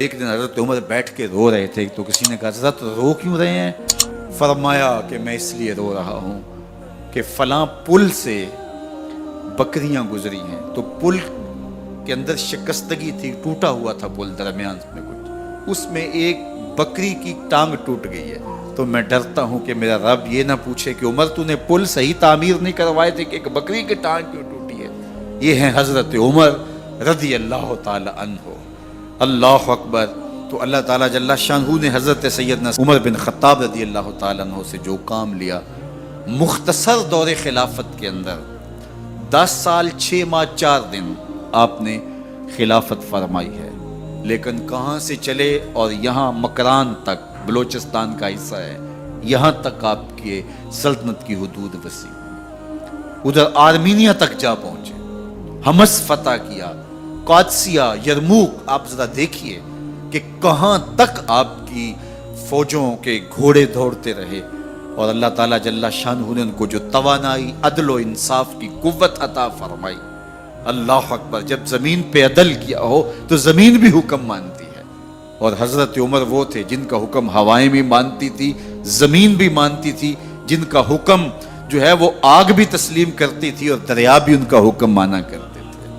ایک دن حضرت عمر بیٹھ کے رو رہے تھے تو کسی نے کہا حضرت رو کیوں رہے ہیں؟ فرمایا کہ میں اس لیے رو رہا ہوں کہ فلاں پل سے بکریاں گزری ہیں تو پل کے اندر شکستگی تھی، ٹوٹا ہوا تھا پل درمیان میں کچھ، اس میں ایک بکری کی ٹانگ ٹوٹ گئی ہے، تو میں ڈرتا ہوں کہ میرا رب یہ نہ پوچھے کہ عمر تو نے پل صحیح تعمیر نہیں کروائے تھے کہ ایک بکری کی ٹانگ کیوں ٹوٹی ہے۔ یہ ہیں حضرت عمر رضی اللہ تعالی عنہ۔ اللہ اکبر۔ تو اللہ تعالیٰ جل شانہ نے حضرت سیدنا عمر بن خطاب رضی اللہ تعالیٰ عنہ سے جو کام لیا، مختصر دور خلافت کے اندر 10 سال 6 ماہ 4 دن آپ نے خلافت فرمائی ہے، لیکن کہاں سے چلے اور یہاں مکران تک، بلوچستان کا حصہ ہے، یہاں تک آپ کے سلطنت کی حدود وسیع، ادھر آرمینیا تک جا پہنچے، حمص فتح کیا، قادسیہ، یرموک۔ آپ ذرا دیکھیے کہ کہاں تک آپ کی فوجوں کے گھوڑے دوڑتے رہے، اور اللہ تعالیٰ جل شانہ نے ان کو جو توانائی، عدل و انصاف کی قوت عطا فرمائی۔ اللہ اکبر۔ جب زمین پہ عدل کیا ہو تو زمین بھی حکم مانتی ہے، اور حضرت عمر وہ تھے جن کا حکم ہوائیں بھی مانتی تھی، زمین بھی مانتی تھی، جن کا حکم جو ہے وہ آگ بھی تسلیم کرتی تھی اور دریا بھی ان کا حکم مانا کرتے تھے۔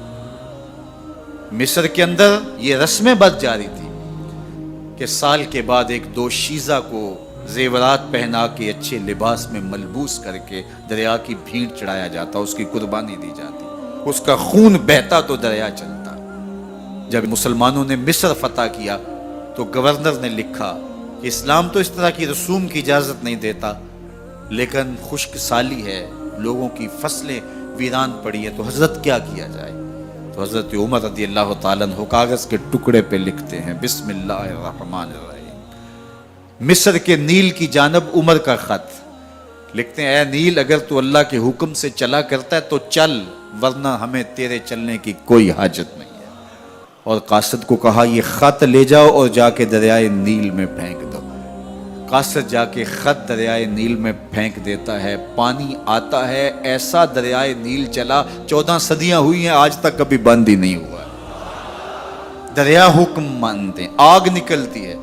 مصر کے اندر یہ رسم بد جاری تھی کہ سال کے بعد ایک دوشیزہ کو زیورات پہنا کے اچھے لباس میں ملبوس کر کے دریا کی بھیڑ چڑھایا جاتا، اس کی قربانی دی جاتی، اس کا خون بہتا تو دریا چلتا۔ جب مسلمانوں نے مصر فتح کیا تو گورنر نے لکھا کہ اسلام تو اس طرح کی رسوم کی اجازت نہیں دیتا، لیکن خشک سالی ہے، لوگوں کی فصلیں ویران پڑی ہیں، تو حضرت کیا کیا جائے؟ تو حضرت عمر رضی اللہ تعالیٰ عنہ کاغذ کے ٹکڑے پہ لکھتے ہیں بسم اللہ الرحمن الرحیم۔ مصر کے نیل کی جانب عمر کا خط لکھتے ہیں، اے نیل اگر تو اللہ کے حکم سے چلا کرتا ہے تو چل، ورنہ ہمیں تیرے چلنے کی کوئی حاجت نہیں ہے۔ اور قاصد کو کہا یہ خط لے جاؤ اور جا کے دریائے نیل میں پھینک دو۔ قاصد جا کے خط دریائے نیل میں پھینک دیتا ہے، پانی آتا ہے، ایسا دریائے نیل چلا 14 صدیاں ہوئی ہیں آج تک کبھی بند ہی نہیں ہوا۔ دریا حکم مانتے ہیں، آگ نکلتی ہے۔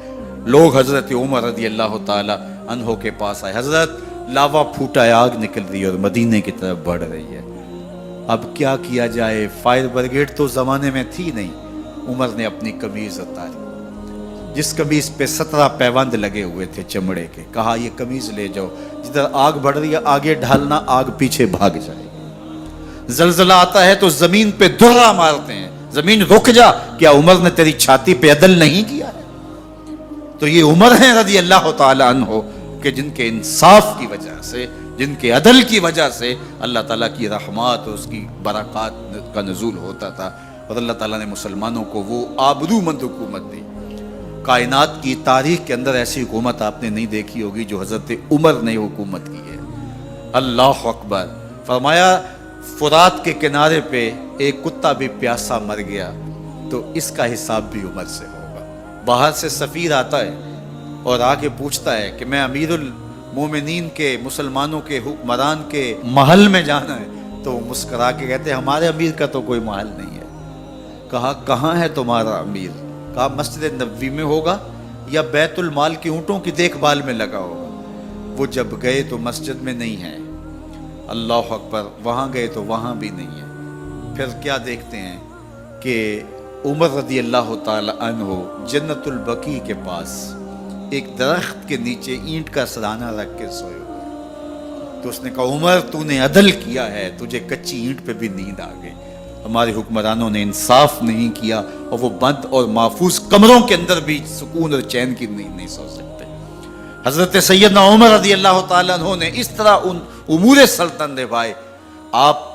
لوگ حضرت عمر رضی اللہ تعالی عنہ کے پاس آئے، حضرت لاوا پھوٹا ہے، آگ نکل رہی ہے اور مدینے کی طرف بڑھ رہی ہے، اب کیا کیا جائے؟ فائر بریگیڈ تو زمانے میں تھی نہیں۔ عمر نے اپنی قمیض اتاری، جس قمیض پہ 17 پیوند لگے ہوئے تھے چمڑے کے، کہا یہ قمیض لے جاؤ، جدھر آگ بڑھ رہی ہے آگے ڈھالنا، آگ پیچھے بھاگ جائے گی۔ زلزلہ آتا ہے تو زمین پہ دھرا مارتے ہیں، زمین رک جا، کیا عمر نے تیری چھاتی پہ عدل نہیں کیا ہے؟ تو یہ عمر ہیں رضی اللہ تعالی عنہ کہ جن کے انصاف کی وجہ سے، جن کے عدل کی وجہ سے اللہ تعالیٰ کی رحمات اور اس کی برکات کا نزول ہوتا تھا، اور اللہ تعالیٰ نے مسلمانوں کو وہ آبرو مند حکومت دی۔ کائنات کی تاریخ کے اندر ایسی حکومت آپ نے نہیں دیکھی ہوگی جو حضرت عمر نے حکومت کی ہے۔ اللہ اکبر۔ فرمایا فرات کے کنارے پہ ایک کتا بھی پیاسا مر گیا تو اس کا حساب بھی عمر سے ہوگا۔ باہر سے سفیر آتا ہے اور آ کے پوچھتا ہے کہ میں امیر المومنین کے، مسلمانوں کے حکمران کے محل میں جانا ہے، تو وہ مسکرا کے کہتے ہیں ہمارے امیر کا تو کوئی محل نہیں ہے۔ کہا کہاں ہے تمہارا امیر؟ کہا مسجد نبوی میں ہوگا یا بیت المال کی اونٹوں کی دیکھ بھال میں لگا ہوگا۔ وہ جب گئے تو مسجد میں نہیں ہے، اللہ اکبر، وہاں گئے تو وہاں بھی نہیں ہے۔ پھر کیا دیکھتے ہیں کہ عمر رضی اللہ تعالی عنہ جنت البقیع کے پاس ایک درخت کے نیچے اینٹ کا سرانہ رکھ کے سوئے ہوئے، تو اس نے کہا عمر تو نے عدل کیا ہے، تجھے کچی اینٹ پہ بھی نیند آ گئی۔ ہمارے حکمرانوں نے انصاف نہیں کیا اور وہ بند اور محفوظ کمروں کے اندر بھی سکون اور چین کی نیند نہیں سو سکتے۔ حضرت سیدنا عمر رضی اللہ تعالیٰ عنہ نے اس طرح ان امور سلطنت نبھائے۔ آپ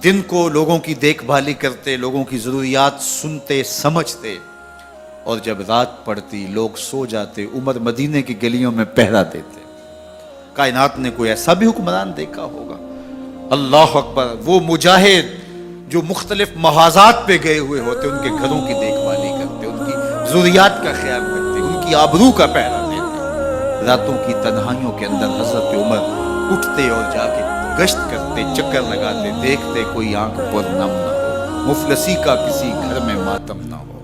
دن کو لوگوں کی دیکھ بھالی کرتے، لوگوں کی ضروریات سنتے سمجھتے، اور جب رات پڑتی لوگ سو جاتے، عمر مدینے کی گلیوں میں پہرا دیتے۔ کائنات نے کوئی ایسا بھی حکمران دیکھا ہوگا؟ اللہ اکبر۔ وہ مجاہد جو مختلف محاذات پہ گئے ہوئے ہوتے، ان کے گھروں کی دیکھ بھالی کرتے، ان کی ضروریات کا خیال رکھتے، ان کی آبرو کا پہرا دیتے۔ راتوں کی تنہائیوں کے اندر حضرت عمر اٹھتے اور جا کے گشت کرتے، چکر لگاتے، دیکھتے کوئی آنکھ پر نم نہ ہو، مفلسی کا کسی گھر میں ماتم نہ ہو۔